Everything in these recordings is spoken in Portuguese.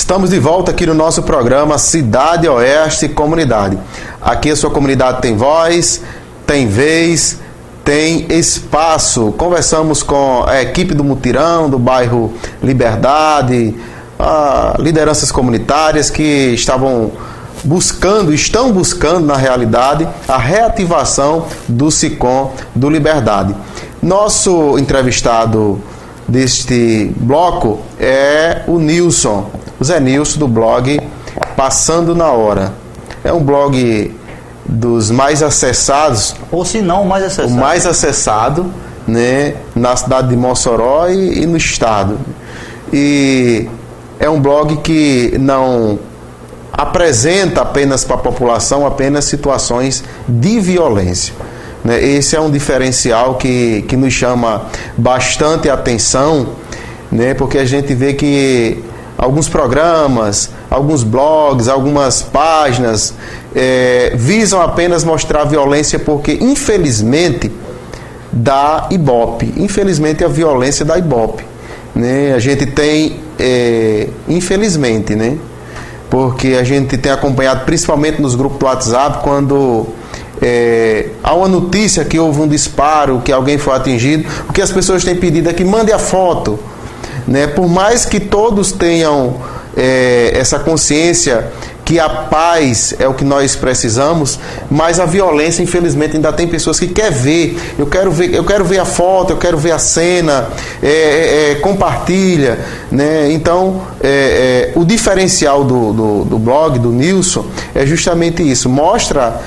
Estamos de volta aqui no nosso programa Cidade Oeste Comunidade. Aqui a sua comunidade tem voz, tem vez, tem espaço. Conversamos com a equipe do Mutirão, do bairro Liberdade, lideranças comunitárias que estão buscando na realidade a reativação do SICOM do Liberdade. Nosso entrevistado deste bloco é o Nilson, o Zé Nilson, do blog Passando na Hora. É um blog dos mais acessados, ou se não o mais acessado, né, na cidade de Mossoró e no estado. E é um blog que não apresenta apenas para a população apenas situações de violência. Esse é um diferencial que nos chama bastante atenção, né? Porque a gente vê que alguns programas, alguns blogs, algumas páginas visam apenas mostrar violência porque, infelizmente, dá Ibope. Infelizmente, a violência dá Ibope, né? A gente tem, infelizmente, né? Porque a gente tem acompanhado, principalmente nos grupos do WhatsApp, quando há uma notícia que houve um disparo, que alguém foi atingido, o que as pessoas têm pedido é que mande a foto, né? Por mais que todos tenham essa consciência que a paz é o que nós precisamos, mas a violência, infelizmente, ainda tem pessoas que querem ver. Eu quero ver a foto, eu quero ver a cena, compartilha, né? Então, o diferencial do blog, do Nilson, é justamente isso. Mostra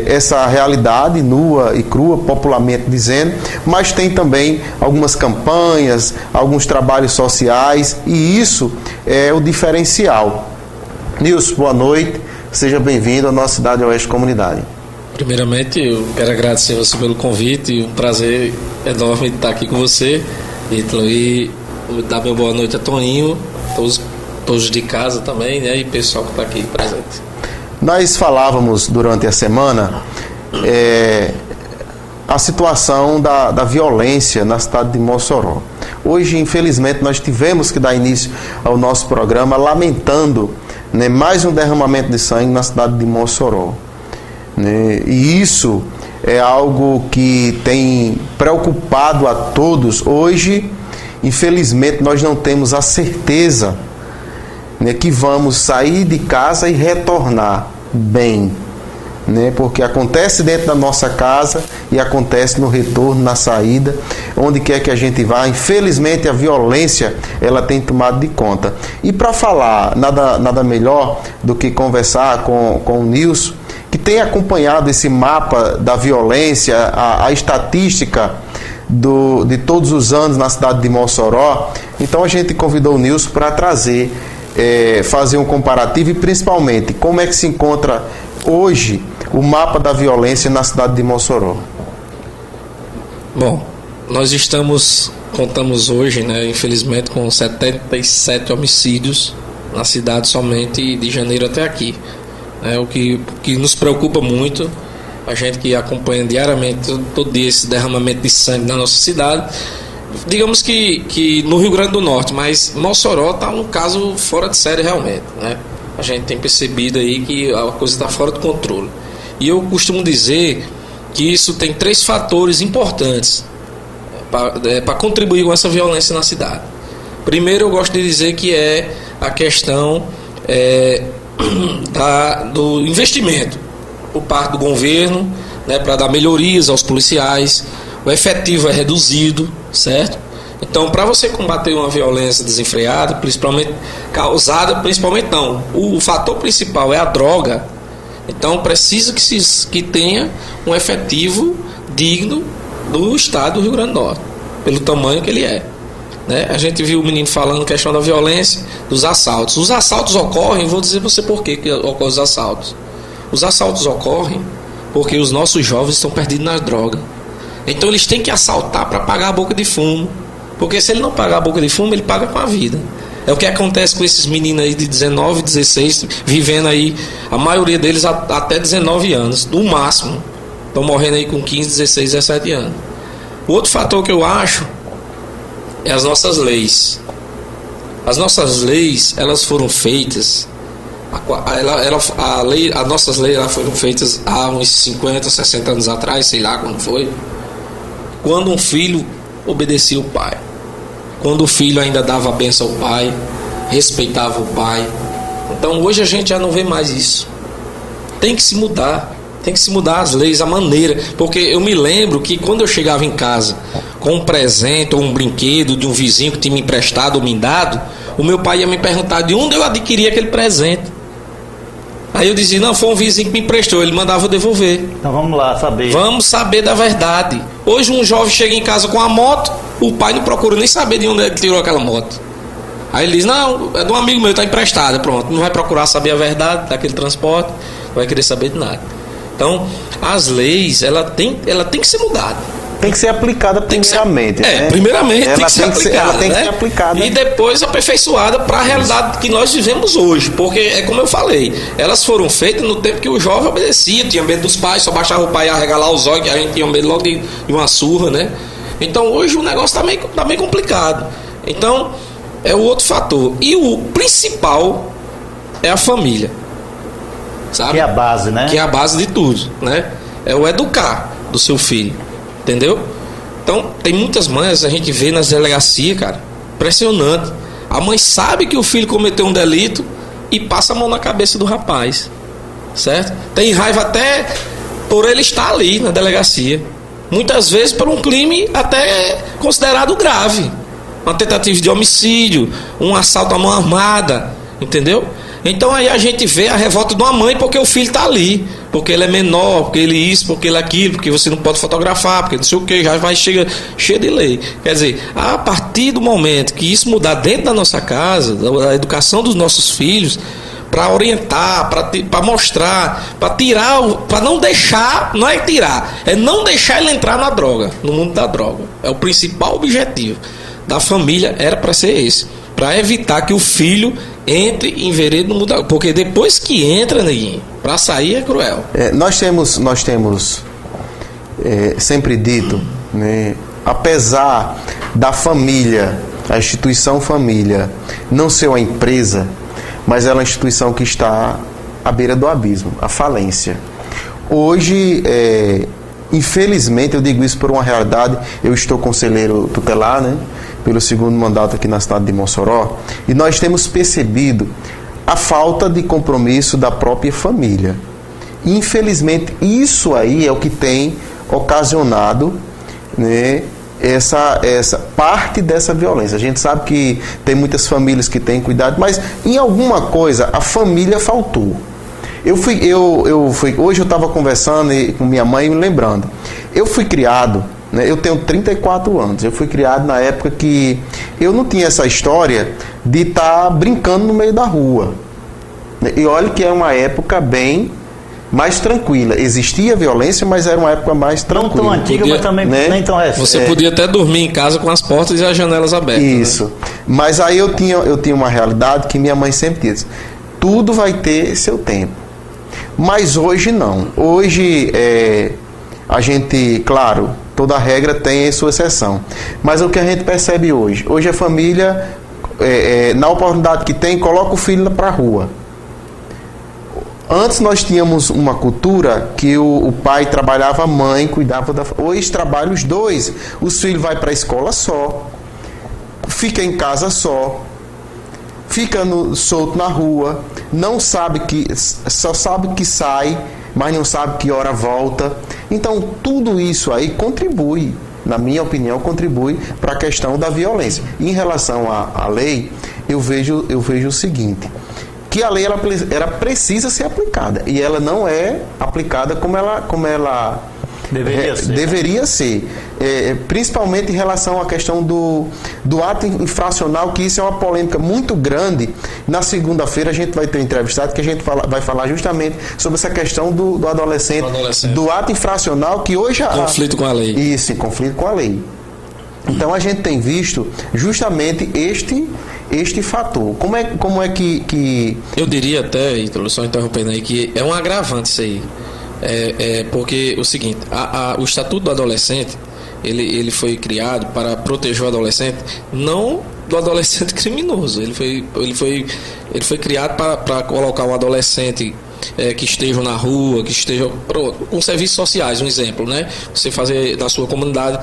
essa realidade nua e crua, popularmente dizendo, mas tem também algumas campanhas, alguns trabalhos sociais, e isso é o diferencial. Nilson, boa noite, seja bem-vindo à nossa Cidade Oeste Comunidade. Primeiramente, eu quero agradecer você pelo convite, um prazer enorme estar aqui com você, Ítalo, e dar meu boa noite a Toninho, todos de casa também, né, e pessoal que está aqui presente. Nós falávamos durante a semana a situação da violência na cidade de Mossoró. Hoje, infelizmente, nós tivemos que dar início ao nosso programa lamentando, né, mais um derramamento de sangue na cidade de Mossoró, né? E isso é algo que tem preocupado a todos. Hoje, infelizmente, nós não temos a certeza, né, que vamos sair de casa e retornar bem, né? Porque acontece dentro da nossa casa e acontece no retorno, na saída, onde quer que a gente vá. Infelizmente, a violência ela tem tomado de conta. E para falar nada melhor do que conversar com o Nilson, que tem acompanhado esse mapa da violência, a estatística de todos os anos na cidade de Mossoró. Então a gente convidou o Nilson para trazer, fazer um comparativo e principalmente como é que se encontra hoje o mapa da violência na cidade de Mossoró. Bom, nós contamos hoje, né, infelizmente, com 77 homicídios na cidade somente de janeiro até aqui. O que nos preocupa muito, a gente que acompanha diariamente todo dia esse derramamento de sangue na nossa cidade. Digamos que no Rio Grande do Norte, mas Mossoró está um caso fora de série realmente, né? A gente tem percebido aí que a coisa está fora de controle. E eu costumo dizer que isso tem 3 fatores importantes para contribuir com essa violência na cidade. Primeiro, eu gosto de dizer que é a questão do investimento por parte do governo, né, para dar melhorias aos policiais. O efetivo é reduzido, certo? Então, para você combater uma violência desenfreada, o fator principal é a droga. Então, precisa que tenha um efetivo digno do estado do Rio Grande do Norte, pelo tamanho que ele é, né? A gente viu o menino falando questão da violência, dos assaltos. Os assaltos ocorrem, vou dizer para você por que ocorrem os assaltos. Os assaltos ocorrem porque os nossos jovens estão perdidos nas drogas. Então eles têm que assaltar para pagar a boca de fumo. Porque se ele não pagar a boca de fumo, ele paga com a vida. É o que acontece com esses meninos aí de 19, 16, vivendo aí, a maioria deles até 19 anos, no máximo. Estão morrendo aí com 15, 16, 17 anos. O outro fator que eu acho é as nossas leis. As nossas leis, elas foram feitas, as nossas leis elas foram feitas há uns 50, 60 anos atrás, sei lá quando foi, quando um filho obedecia o pai, quando o filho ainda dava a benção ao pai, respeitava o pai. Então hoje a gente já não vê mais isso. Tem que se mudar as leis, a maneira, porque eu me lembro que quando eu chegava em casa com um presente ou um brinquedo de um vizinho que tinha me emprestado ou me dado, o meu pai ia me perguntar de onde eu adquiri aquele presente. Aí eu dizia, não, foi um vizinho que me emprestou, ele mandava eu devolver. Então vamos lá saber. Vamos saber da verdade. Hoje um jovem chega em casa com a moto, o pai não procura nem saber de onde ele tirou aquela moto. Aí ele diz, não, é de um amigo meu, está emprestado, pronto. Não vai procurar saber a verdade daquele transporte, não vai querer saber de nada. Então, as leis, ela tem que ser mudada. Tem que ser aplicada primeiramente. Primeiramente ela tem que ser aplicada. E depois aperfeiçoada para a realidade que nós vivemos hoje. Porque, é como eu falei, elas foram feitas no tempo que o jovem obedecia, tinha medo dos pais, só baixava o pai e arregalar os olhos, que a gente tinha medo logo de uma surra, né? Então, hoje o negócio está bem complicado. Então, é o outro fator. E o principal é a família. Sabe? Que é a base, né? Que é a base de tudo, né? É o educar do seu filho, entendeu? Então, tem muitas mães, a gente vê nas delegacias, cara, impressionante. A mãe sabe que o filho cometeu um delito e passa a mão na cabeça do rapaz, certo? Tem raiva até por ele estar ali na delegacia. Muitas vezes por um crime até considerado grave. Uma tentativa de homicídio, um assalto à mão armada, entendeu? Então aí a gente vê a revolta de uma mãe porque o filho está ali, porque ele é menor, porque ele isso, porque ele aquilo, porque você não pode fotografar, porque não sei o que, já vai cheio de lei. Quer dizer, a partir do momento que isso mudar dentro da nossa casa, da educação dos nossos filhos, para orientar, para mostrar, para tirar, para não deixar, não é tirar, é não deixar ele entrar na droga, no mundo da droga. É o principal objetivo da família, era para ser esse, para evitar que o filho entre em vereda no mundo, porque depois que entra, neguinho, para sair é cruel. Nós temos sempre dito, né, apesar da família, a instituição família, não ser uma empresa, mas ela é uma instituição que está à beira do abismo, a falência. Hoje, infelizmente, eu digo isso por uma realidade, eu estou conselheiro tutelar, né, pelo segundo mandato aqui na cidade de Mossoró, e nós temos percebido a falta de compromisso da própria família. Infelizmente, isso aí é o que tem ocasionado, né, essa parte dessa violência. A gente sabe que tem muitas famílias que têm cuidado, mas em alguma coisa a família faltou. Hoje eu estava conversando com minha mãe e me lembrando. Eu fui criado, né, eu tenho 34 anos, eu fui criado na época que eu não tinha essa história de estar brincando no meio da rua. E olha que é uma época bem mais tranquila. Existia violência, mas era uma época mais tranquila. Não tão antiga, mas também, né, nem tão recente. Você podia até dormir em casa com as portas e as janelas abertas. Isso. Né? Mas aí eu tinha uma realidade que minha mãe sempre disse: tudo vai ter seu tempo. Mas hoje não. Hoje a gente, claro, toda regra tem a sua exceção. Mas o que a gente percebe hoje? Hoje a família, na oportunidade que tem, coloca o filho para a rua. Antes nós tínhamos uma cultura que o pai trabalhava, a mãe cuidava da... Hoje trabalham os dois. Os filhos vão para a escola só, fica em casa só, fica solto na rua, não sabe só sabe que sai, mas não sabe que hora volta. Então tudo isso aí contribui, na minha opinião, contribui para a questão da violência. E em relação à lei, eu vejo o seguinte: que a lei ela precisa ser aplicada, e ela não é aplicada como ela deveria ser. Principalmente em relação à questão do ato infracional, que isso é uma polêmica muito grande. Na segunda-feira a gente vai ter um entrevistado que a gente vai falar justamente sobre essa questão do adolescente, do ato infracional, que hoje conflito com a lei. Isso, em conflito com a lei. Então a gente tem visto justamente este fator. Como é que... Eu diria até, só interrompendo aí, que é um agravante isso aí. Porque o seguinte, o Estatuto do Adolescente, ele foi criado para proteger o adolescente, não do adolescente criminoso. Ele foi criado para colocar um adolescente que estejam na rua, que estejam com serviços sociais, um exemplo, né? Você fazer na sua comunidade,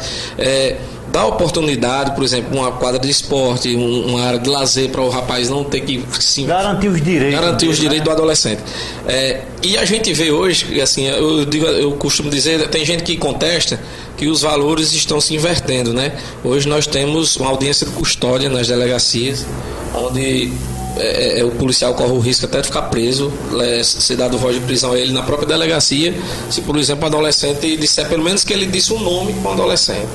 dar oportunidade, por exemplo, uma quadra de esporte, uma área de lazer para o rapaz não ter que garantir os direitos do adolescente. E a gente vê hoje, assim, eu costumo dizer, tem gente que contesta que os valores estão se invertendo, né? Hoje nós temos uma audiência de custódia nas delegacias, onde o policial corre o risco até de ficar preso, ser dado voz de prisão a ele na própria delegacia, se, por exemplo, o adolescente disser pelo menos que ele disse um nome para o adolescente,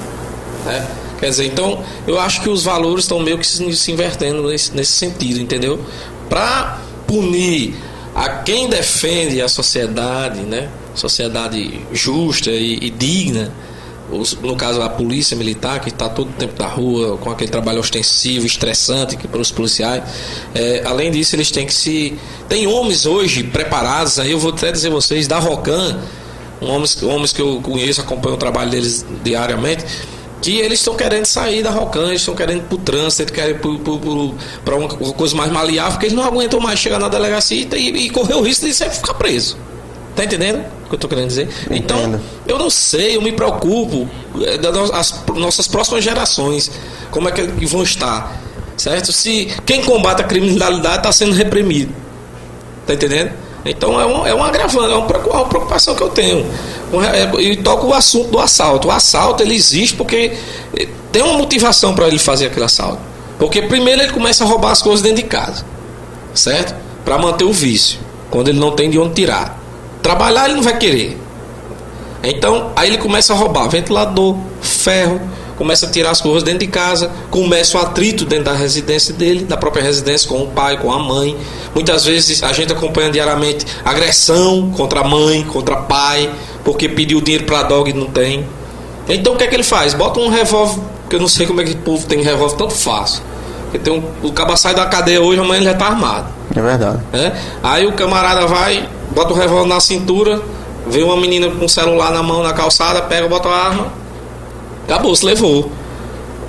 né? Quer dizer, então, eu acho que os valores estão meio que se invertendo nesse sentido, entendeu? Para punir a quem defende a sociedade, né? Sociedade justa e digna, no caso a polícia militar, que está todo o tempo na rua com aquele trabalho ostensivo, estressante para os policiais. Além disso, eles têm que tem homens hoje preparados, aí eu vou até dizer a vocês, da Rocan, homens que eu conheço, acompanho o trabalho deles diariamente, que eles estão querendo sair da Rocan, eles estão querendo ir para o trânsito, eles querem ir para uma coisa mais maleável, porque eles não aguentam mais chegar na delegacia e correr o risco de sempre ficar preso. Tá entendendo o que eu estou querendo dizer? Então, eu não sei, eu me preocupo das nossas próximas gerações, como é que vão estar, certo? Se quem combate a criminalidade está sendo reprimido, tá entendendo? Então é um agravante, é uma preocupação que eu tenho. E toco o assunto do assalto. O assalto, ele existe porque tem uma motivação para ele fazer aquele assalto. Porque primeiro ele começa a roubar as coisas dentro de casa, certo? Para manter o vício, quando ele não tem de onde tirar. Trabalhar ele não vai querer. Então, aí ele começa a roubar ventilador, ferro, começa a tirar as coisas dentro de casa, começa o atrito dentro da residência dele, da própria residência, com o pai, com a mãe. Muitas vezes a gente acompanha diariamente agressão contra a mãe, contra o pai, porque pediu dinheiro para a dog e não tem. Então o que é que ele faz? Bota um revólver, que eu não sei como é que o povo tem revólver tanto fácil. Porque o cara sai da cadeia hoje, amanhã ele já está armado. É verdade. Aí o camarada vai, bota o revólver na cintura, vê uma menina com um celular na mão na calçada, pega, bota a arma, acabou, se levou.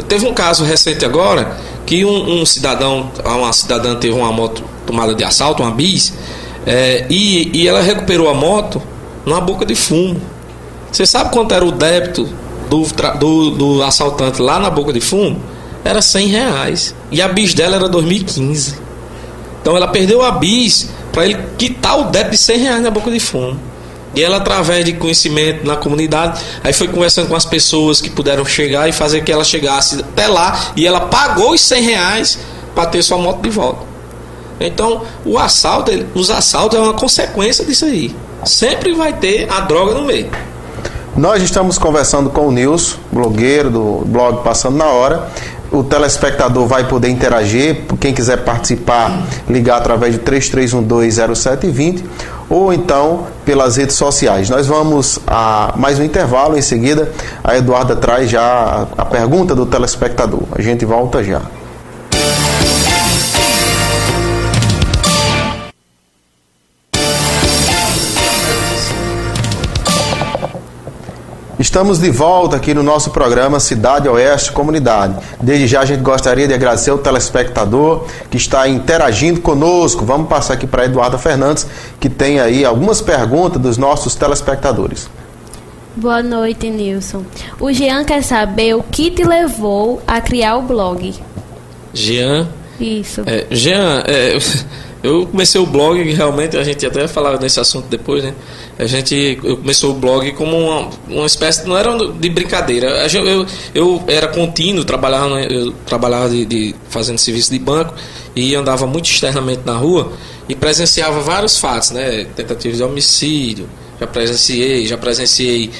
Teve um caso recente agora que uma cidadã teve uma moto tomada de assalto, uma bis, e ela recuperou a moto numa boca de fumo. Você sabe quanto era o débito do assaltante lá na boca de fumo? Era R$100. E a bis dela era 2015. Então ela perdeu a bis para ele quitar o débito de R$100 na boca de fumo. E ela, através de conhecimento na comunidade, aí foi conversando com as pessoas que puderam chegar e fazer que ela chegasse até lá, e ela pagou os R$100 para ter sua moto de volta. Então os assaltos é uma consequência disso aí. Sempre vai ter a droga no meio. Nós estamos conversando com o Nilson, blogueiro do blog Passando na Hora. O telespectador vai poder interagir, quem quiser participar, ligar através de 3312-0720 ou então pelas redes sociais. Nós vamos a mais um intervalo, em seguida a Eduarda traz já a pergunta do telespectador. A gente volta já. Estamos de volta aqui no nosso programa Cidade Oeste Comunidade. Desde já a gente gostaria de agradecer ao telespectador que está interagindo conosco. Vamos passar aqui para a Eduarda Fernandes, que tem aí algumas perguntas dos nossos telespectadores. Boa noite, Nilson. O Jean quer saber o que te levou a criar o blog. Jean? Isso. Jean, eu comecei o blog, realmente, a gente até falava nesse assunto depois, né? Eu comecei o blog como uma espécie, não era de brincadeira. Eu era contínuo, eu trabalhava fazendo serviço de banco e andava muito externamente na rua e presenciava vários fatos, né? Tentativas de homicídio, já presenciei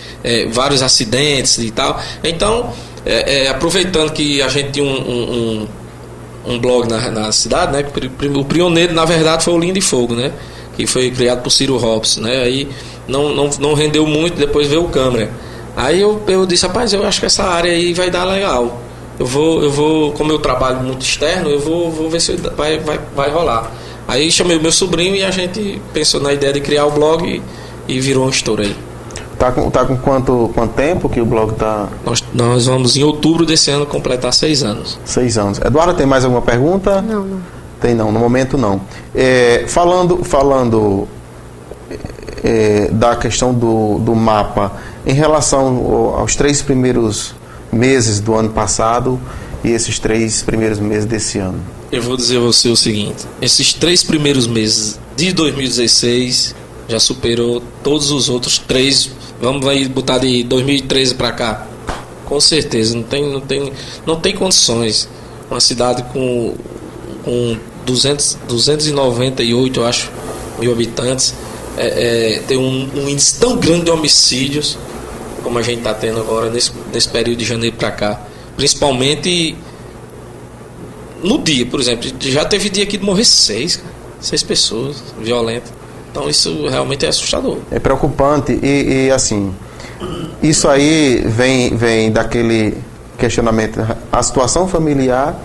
vários acidentes e tal. Então, aproveitando que a gente tinha um blog na cidade, né? O pioneiro, na verdade, foi o Linha de Fogo, né? Que foi criado por Ciro Robson, né? Aí não rendeu muito, depois veio o Câmara. Aí eu disse, rapaz, eu acho que essa área aí vai dar legal. Eu vou, como eu trabalho muito externo, eu vou ver se vai rolar. Aí chamei o meu sobrinho e a gente pensou na ideia de criar o blog e virou uma história aí. Tá com quanto tempo que o blog tá? Nós vamos em outubro desse ano completar 6 anos. 6 anos. Eduardo, tem mais alguma pergunta? Não. Tem não, no momento não. Falando da questão do mapa, em relação aos 3 primeiros meses do ano passado e esses 3 primeiros meses desse ano. Eu vou dizer a você o seguinte: esses 3 primeiros meses de 2016 já superou todos os outros 3. Vamos aí botar de 2013 para cá. Com certeza, não tem condições. Uma cidade com 298, eu acho, mil habitantes, tem um índice tão grande de homicídios como a gente está tendo agora nesse período de janeiro para cá. Principalmente no dia, por exemplo, já teve dia aqui de morrer 6 pessoas violentas. Então isso realmente é assustador. É preocupante e assim, isso aí vem daquele questionamento, a situação familiar,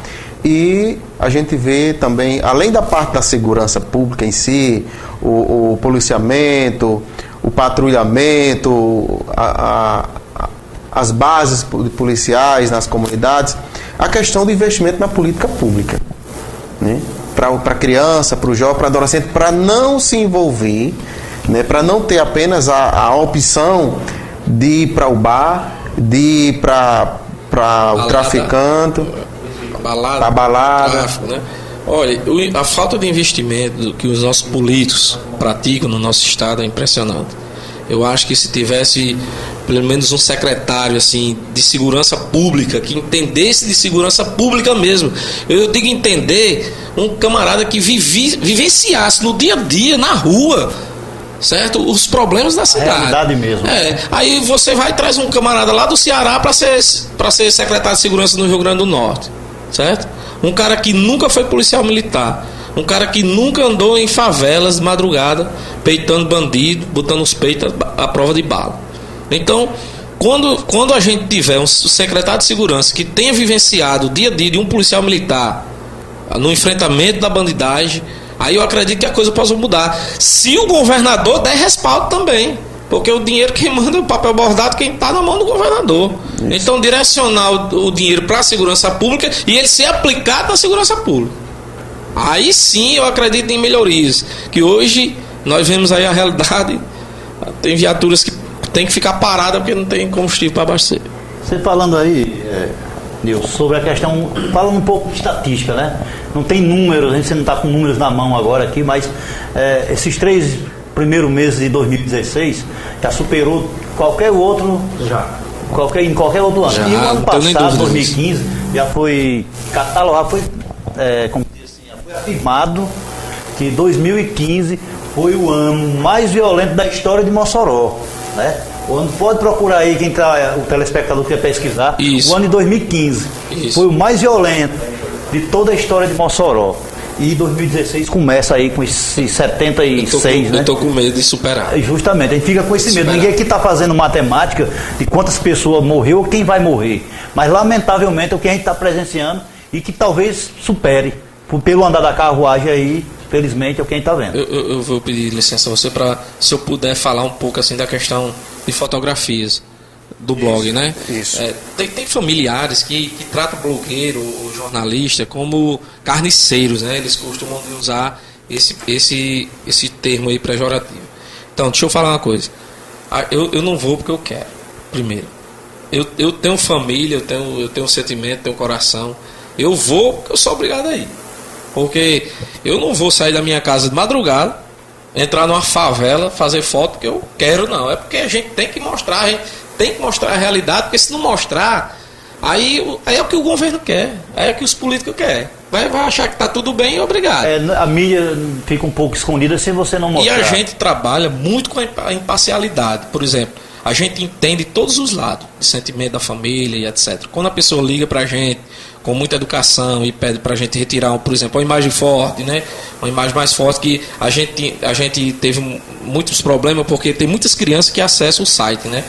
e a gente vê também, além da parte da segurança pública em si, o policiamento, o patrulhamento, as bases policiais nas comunidades, a questão do investimento na política pública, né? Para a criança, para o jovem, para o adolescente, para não se envolver, né? Para não ter apenas a opção de ir para o bar, de ir para o traficante, a balada. Tráfico, né? Olha, a falta de investimento que os nossos políticos praticam no nosso estado é impressionante. Eu acho que se tivesse pelo menos um secretário assim de segurança pública que entendesse de segurança pública mesmo, eu digo entender, um camarada que vivenciasse no dia a dia, na rua, certo? Os problemas da cidade. Realidade mesmo. Aí você vai e traz um camarada lá do Ceará para ser secretário de segurança no Rio Grande do Norte, certo? Um cara que nunca foi policial militar, um cara que nunca andou em favelas de madrugada, peitando bandido, botando os peitos à prova de bala. Então, quando a gente tiver um secretário de segurança que tenha vivenciado o dia a dia de um policial militar no enfrentamento da bandidagem, aí eu acredito que a coisa possa mudar. Se o governador der respaldo também, porque o dinheiro quem manda é o papel bordado, quem está na mão do governador. Isso. Então, direcionar o dinheiro para a segurança pública e ele ser aplicado na segurança pública. Aí sim eu acredito em melhorias. Que hoje nós vemos aí a realidade. Tem viaturas que tem que ficar parada porque não tem combustível para abastecer. Você falando aí, Nilson, sobre a questão, falando um pouco de estatística, né? Não tem números, a gente não está com números na mão agora aqui, mas esses 3 primeiros meses de 2016 já superou qualquer outro, em qualquer outro ano. E o ano passado, 2015, já foi catalogado, foi afirmado que 2015 foi o ano mais violento da história de Mossoró, né? O ano, pode procurar aí, quem o telespectador quer pesquisar. Isso. O ano de 2015 foi o mais violento de toda a história de Mossoró. E 2016 começa aí com esses 76, né? Eu tô com medo de superar. Justamente, a gente fica com esse medo. Ninguém aqui está fazendo matemática de quantas pessoas morreu ou quem vai morrer. Mas lamentavelmente é o que a gente está presenciando e que talvez supere. Pelo andar da carruagem aí, felizmente é o que a gente está vendo. Eu vou pedir licença a você para, se eu puder, falar um pouco assim da questão de fotografias do blog, né? Isso. Tem familiares que tratam blogueiro ou jornalista como carniceiros, né? Eles costumam usar esse termo aí pejorativo. Então, deixa eu falar uma coisa. Eu não vou porque eu quero, primeiro. Eu tenho família, eu tenho sentimento, tenho coração. Eu vou porque eu sou obrigado a ir. Porque eu não vou sair da minha casa de madrugada, entrar numa favela, fazer foto porque eu quero, não. É porque a gente tem que mostrar, a realidade, porque se não mostrar, aí é o que o governo quer, é o que os políticos querem. Vai achar que está tudo bem e obrigado. A mídia fica um pouco escondida se você não mostrar. E a gente trabalha muito com a imparcialidade. Por exemplo, a gente entende todos os lados, o sentimento da família e etc. Quando a pessoa liga para a gente com muita educação e pede para a gente retirar, por exemplo, uma imagem forte, né? Uma imagem mais forte, que a gente teve muitos problemas porque tem muitas crianças que acessam o site, né?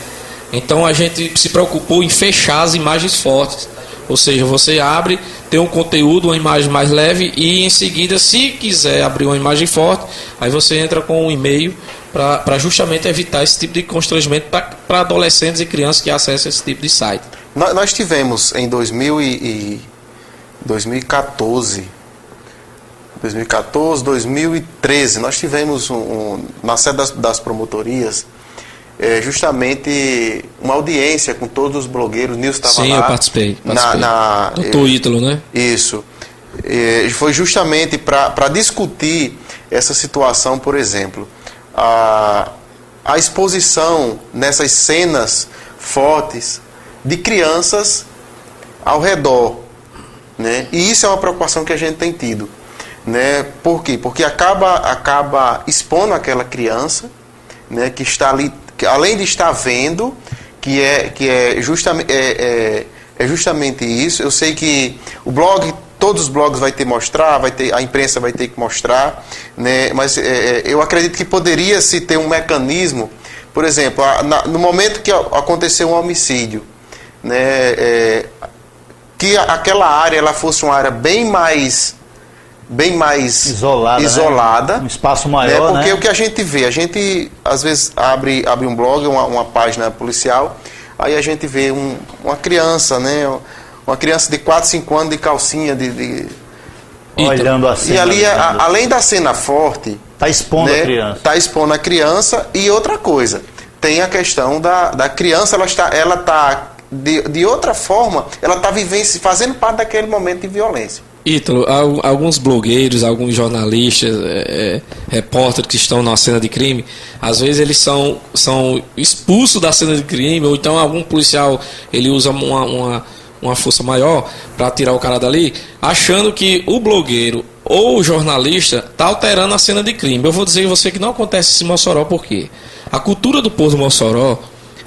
Então a gente se preocupou em fechar as imagens fortes, Ou seja, você abre, tem um conteúdo, uma imagem mais leve e em seguida, se quiser abrir uma imagem forte, aí você entra com um e-mail para justamente evitar esse tipo de constrangimento para adolescentes e crianças que acessam esse tipo de site. Nós tivemos em 2014, 2013, nós tivemos na sede das promotorias justamente uma audiência com todos os blogueiros. O Nilson estava lá. Sim, eu participei. Doutor Ítalo, né? Isso. Foi justamente para discutir essa situação, por exemplo, a exposição nessas cenas fortes de crianças ao redor, né? E isso é uma preocupação que a gente tem tido, né? Por quê? Porque acaba expondo aquela criança, né, que está ali, que além de estar vendo, que é justamente isso. Eu sei que todos os blogs vai ter que mostrar, a imprensa vai ter que mostrar, né? Mas eu acredito que poderia se ter um mecanismo, por exemplo, no momento que aconteceu um homicídio, né, que aquela área ela fosse uma área bem mais isolada, né? Um espaço maior, né? Porque né? o que a gente vê, a gente às vezes abre um blog, uma página policial, aí a gente vê uma criança, né? Uma criança de 4, 5 anos de calcinha, olhando a cena. E ali, além da cena forte, está expondo, né, a criança. Está expondo a criança. E outra coisa, tem a questão da criança, ela está de outra forma, ela está fazendo parte daquele momento de violência. Ítalo, alguns blogueiros, alguns jornalistas, repórteres que estão na cena de crime, às vezes eles são expulsos da cena de crime, ou então algum policial ele usa uma força maior para tirar o cara dali, achando que o blogueiro ou o jornalista está alterando a cena de crime. Eu vou dizer a você que não acontece isso em Mossoró, por quê? A cultura do povo de Mossoró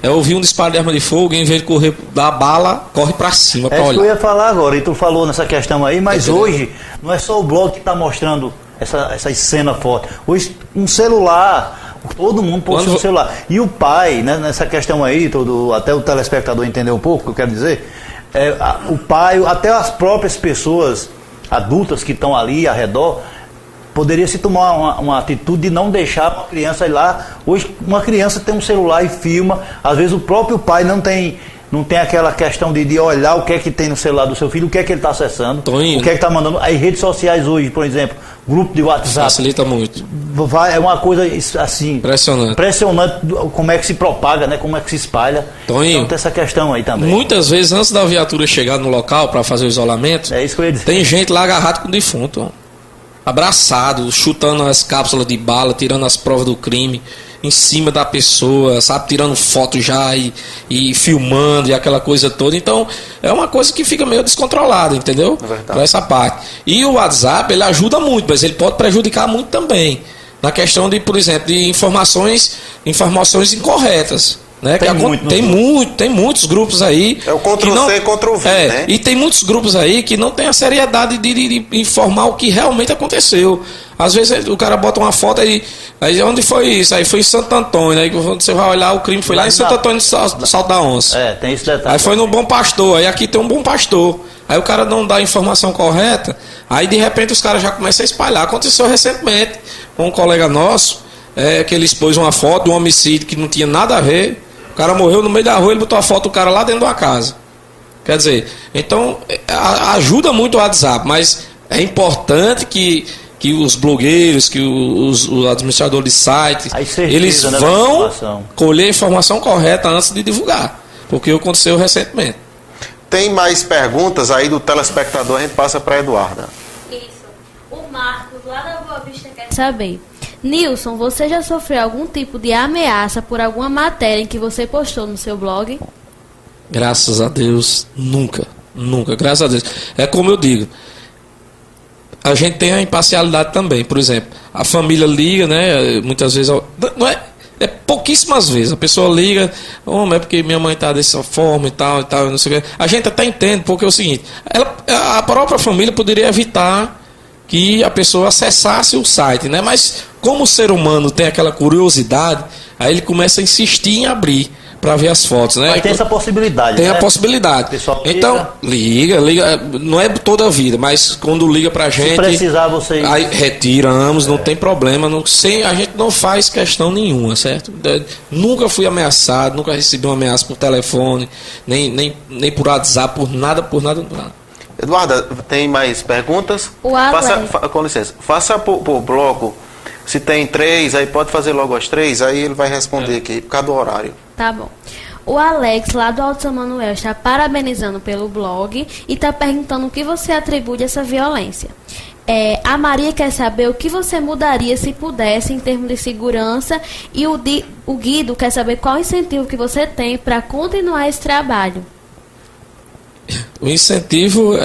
é ouvir um disparo de arma de fogo, em vez de correr da bala, corre para cima para olhar. É isso que eu ia falar agora, e tu falou nessa questão aí, mas hoje não é só o blog que está mostrando essas cenas fortes. Hoje um celular, todo mundo possui um celular. E o pai, né, nessa questão aí, até o telespectador entender um pouco o que eu quero dizer, o pai, até as próprias pessoas adultas que estão ali ao redor, poderia se tomar uma atitude de não deixar uma criança ir lá. Hoje uma criança tem um celular e filma, às vezes o próprio pai não tem aquela questão de olhar o que é que tem no celular do seu filho, o que é que ele está acessando, Toninho, o que é que está mandando. As redes sociais hoje, por exemplo, grupo de WhatsApp, facilita muito. É uma coisa assim impressionante como é que se propaga, né? Como é que se espalha. Toninho, então tem essa questão aí também. Muitas vezes antes da viatura chegar no local para fazer o isolamento, é isso que eu ia dizer. Tem gente lá agarrado com o defunto, abraçado, chutando as cápsulas de bala, tirando as provas do crime em cima da pessoa, sabe, tirando foto já e filmando e aquela coisa toda. Então é uma coisa que fica meio descontrolada, entendeu? Para essa parte. E o WhatsApp, ele ajuda muito, mas ele pode prejudicar muito também na questão de, por exemplo, de informações incorretas. Né? Tem muitos grupos aí. É o Ctrl-C e Ctrl-V, né? E tem muitos grupos aí que não tem a seriedade de informar o que realmente aconteceu. Às vezes o cara bota uma foto aí onde foi isso? Aí foi em Santo Antônio. Aí quando você vai olhar, o crime foi lá em Santo Antônio do Salto da Onça. Tem esse detalhe. Aí foi no Bom Pastor. Aí aqui tem um Bom Pastor. Aí o cara não dá a informação correta. Aí de repente os caras já começam a espalhar. Aconteceu recentemente com um colega nosso, que ele expôs uma foto de um homicídio que não tinha nada a ver. O cara morreu no meio da rua, ele botou a foto do cara lá dentro de uma casa. Quer dizer, então ajuda muito o WhatsApp, mas é importante que os blogueiros, que os administradores de sites, eles vão colher a informação correta antes de divulgar, porque aconteceu recentemente. Tem mais perguntas aí do telespectador, a gente passa para a Eduarda. Isso. O Marcos, lá da Boa Vista, quer saber. Nilson, você já sofreu algum tipo de ameaça por alguma matéria em que você postou no seu blog? Graças a Deus, nunca. Graças a Deus. É como eu digo, a gente tem a imparcialidade também. Por exemplo, a família liga, né? Muitas vezes, não é pouquíssimas vezes. A pessoa liga, é porque minha mãe está dessa forma e tal, não sei o que. A gente até entende, porque é o seguinte, a própria família poderia evitar que a pessoa acessasse o site, né? Mas como o ser humano tem aquela curiosidade, aí ele começa a insistir em abrir. para ver as fotos, né? Mas tem essa possibilidade, Tem né? a possibilidade. Pessoal Então, liga, não é toda a vida, mas quando liga pra gente... Se precisar, vocês... Aí retiramos, não tem problema, a gente não faz questão nenhuma, certo? Nunca fui ameaçado, nunca recebi uma ameaça por telefone, nem por WhatsApp, por nada. Eduarda, tem mais perguntas? O Alex. Com licença, faça por bloco. Se tem 3, aí pode fazer logo as 3, aí ele vai responder aqui, por causa do horário. Tá bom. O Alex, lá do Alto São Manuel, está parabenizando pelo blog e está perguntando o que você atribui a essa violência. A Maria quer saber o que você mudaria se pudesse em termos de segurança, e o Guido quer saber qual incentivo que você tem para continuar esse trabalho. O incentivo,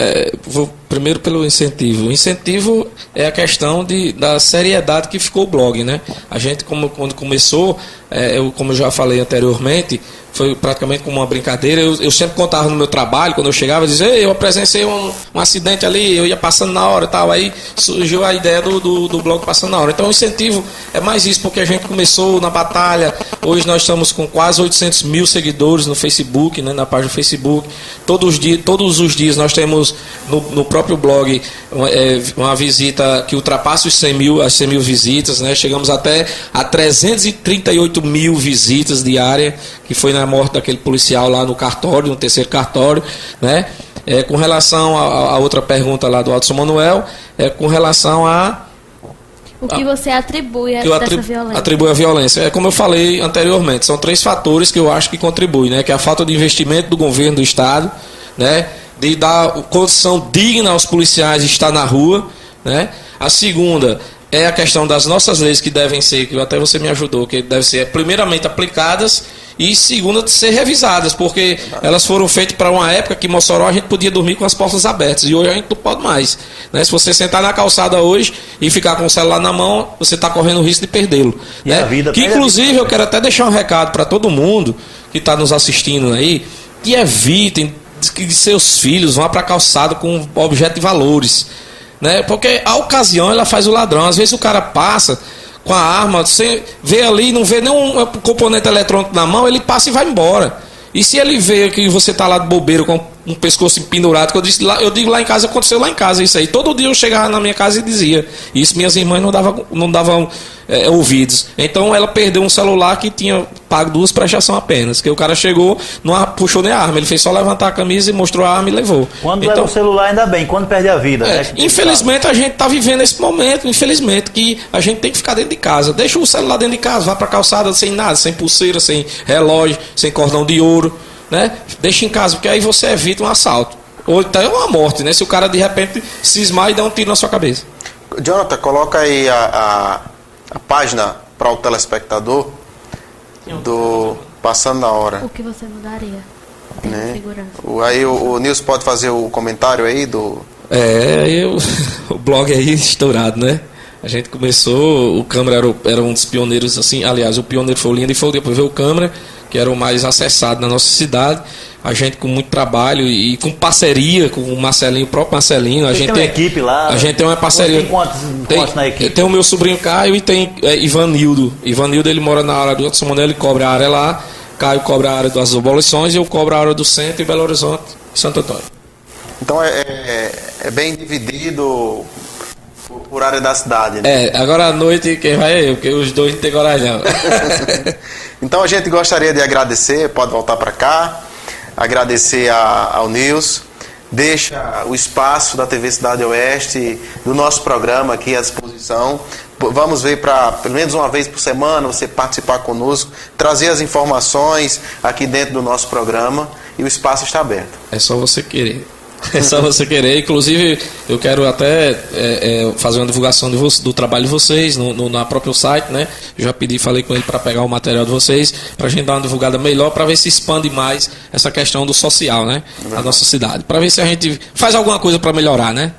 vou primeiro pelo incentivo. O incentivo é a questão da seriedade que ficou o blog, né? A gente, quando começou, como eu já falei anteriormente, foi praticamente como uma brincadeira. Eu sempre contava no meu trabalho, quando eu chegava, eu dizia, eu presenciei um acidente ali, eu ia passando na hora e tal. Aí surgiu a ideia do blog Passando na Hora. Então o incentivo é mais isso, porque a gente começou na batalha. Hoje nós estamos com quase 800 mil seguidores no Facebook, né, na página do Facebook. Todos os dias nós temos no próprio blog uma visita que ultrapassa as 100 mil visitas, né? Chegamos até a 338 mil visitas diárias, que foi na morte daquele policial lá no cartório, no 3º cartório, né? Com relação a outra pergunta lá do Alto São Manuel, com relação a... O que você atribui a essa violência? Atribui a violência. Como eu falei anteriormente, são 3 fatores que eu acho que contribuem, né? Que é a falta de investimento do governo do Estado, né? De dar condição digna aos policiais de estar na rua, né? A segunda é a questão das nossas leis, que devem ser, que até você me ajudou, que devem ser primeiramente aplicadas, e segunda, de ser revisadas, porque elas foram feitas para uma época que em Mossoró a gente podia dormir com as portas abertas, e hoje a gente não pode mais, né? Se você sentar na calçada hoje e ficar com o celular na mão, você está correndo o risco de perdê-lo, né? Que inclusive eu quero até deixar um recado para todo mundo que está nos assistindo aí, que evitem que seus filhos vão para a calçada com objeto de valores, né? Porque a ocasião ela faz o ladrão. Às vezes o cara passa com a arma, você vê ali, não vê nenhum componente eletrônico na mão, ele passa e vai embora. E se ele vê que você está lá de bobeiro com um pescoço pendurado, que eu digo lá em casa, aconteceu lá em casa isso aí. Todo dia eu chegava na minha casa e dizia. Isso minhas irmãs não davam ouvidos. Então ela perdeu um celular que tinha pago 2 prestações apenas. Que o cara chegou, não puxou nem a arma, ele fez só levantar a camisa e mostrou a arma e levou. Quando leva o celular ainda bem, quando perde a vida. Né? Infelizmente a gente está vivendo esse momento, infelizmente, que a gente tem que ficar dentro de casa. Deixa o celular dentro de casa, vá para a calçada sem nada, sem pulseira, sem relógio, sem cordão de ouro. Né? Deixa em casa, porque aí você evita um assalto. Ou então uma morte, né? Se o cara de repente cismar e dar um tiro na sua cabeça. Jonathan, coloca aí a página para o telespectador do Passando na Hora. O que você mudaria? Né? Segurança. Aí o Nilson pode fazer o comentário aí do... O blog aí estourado, né? A gente começou, o Câmara era um dos pioneiros, assim, aliás, o pioneiro foi o Linha de Fogo, depois veio o Câmara, que era o mais acessado na nossa cidade. A gente com muito trabalho e com parceria com o Marcelinho, o próprio Marcelinho. A gente tem uma equipe lá. A gente tem uma parceria. Tem quantos na equipe? Tem o meu sobrinho Caio e tem Ivanildo. Ivanildo, ele mora na área do Alto São Manuel, ele cobra a área lá. Caio cobra a área das abolições e eu cobro a área do centro e Belo Horizonte e Santo Antônio. Então é bem dividido por área da cidade, né? Agora à noite quem vai é eu, porque os dois não tem coragem não. Então a gente gostaria de agradecer, pode voltar para cá, agradecer ao Nilson, deixa o espaço da TV Cidade Oeste, do nosso programa aqui à disposição. Vamos ver para pelo menos uma vez por semana você participar conosco, trazer as informações aqui dentro do nosso programa, e o espaço está aberto. É só você querer. É só você querer. Inclusive, eu quero até fazer uma divulgação do trabalho de vocês na próprio site, né? Eu já falei com ele para pegar o material de vocês, para a gente dar uma divulgada melhor, para ver se expande mais essa questão do social, né? Da nossa cidade. Para ver se a gente faz alguma coisa para melhorar, né?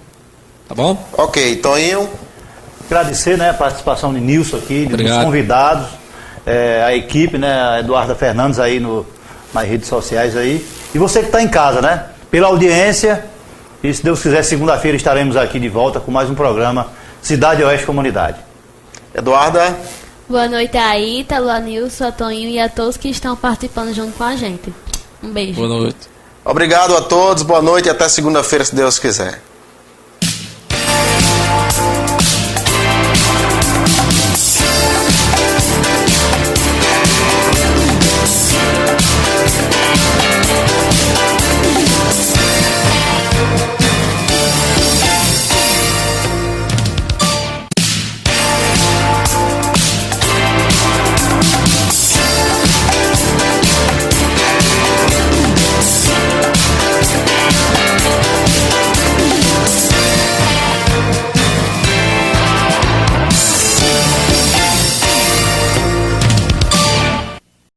Tá bom? Ok, Toninho. Agradecer, né, a participação de Nilson aqui, dos convidados, a equipe, né? A Eduarda Fernandes aí nas redes sociais aí. E você que está em casa, né? Pela audiência, e se Deus quiser, segunda-feira estaremos aqui de volta com mais um programa Cidade Oeste Comunidade. Eduarda. Boa noite a Ítalo, a Nilson, a Toninho e a todos que estão participando junto com a gente. Um beijo. Boa noite. Obrigado a todos, boa noite e até segunda-feira, se Deus quiser.